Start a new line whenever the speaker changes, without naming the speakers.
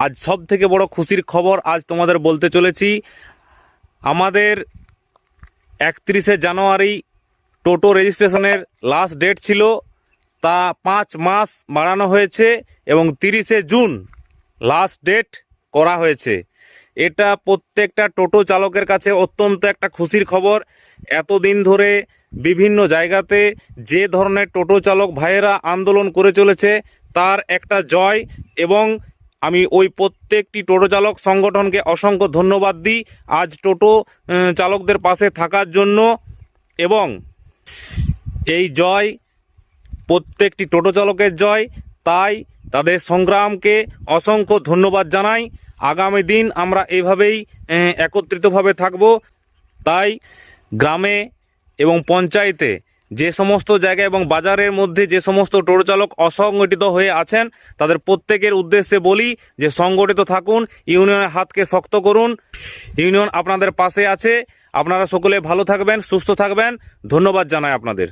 আজ সব থেকে বড় খুশির খবর আজ তোমাদের বলতে চলেছি। আমাদের 31শে জানুয়ারি টোটো রেজিস্ট্রেশনের লাস্ট ডেট ছিল, তা 5 মাস বাড়ানো হয়েছে এবং 30শে জুন লাস্ট ডেট করা হয়েছে। এটা প্রত্যেকটা টোটো চালকের কাছে অত্যন্ত একটা খুশির খবর। এতদিন ধরে বিভিন্ন জায়গাতে যে ধরনের টোটো চালক ভাইয়েরা আন্দোলন করে চলেছে তার একটা জয়, এবং আমি ওই প্রত্যেকটি টোটো চালক সংগঠনকে অসংখ্য ধন্যবাদ দিই আজ টোটো চালকদের পাশে থাকার জন্য। এবং এই জয় প্রত্যেকটি টোটো চালকের জয়, তাই তাদের সংগ্রামকে অসংখ্য ধন্যবাদ জানাই। আগামী দিন আমরা এইভাবেই একত্রিতভাবে থাকব। তাই গ্রামে এবং পঞ্চায়েতে যে সমস্ত জায়গায় এবং বাজারের মধ্যে যে সমস্ত টোটো চালক অসংগঠিত হয়ে আছেন তাদের প্রত্যেকের উদ্দেশ্যে বলি যে সংগঠিত থাকুন, ইউনিয়নের হাতকে শক্ত করুন। ইউনিয়ন আপনাদের পাশে আছে। আপনারা সকলে ভালো থাকবেন, সুস্থ থাকবেন। ধন্যবাদ জানাই আপনাদের।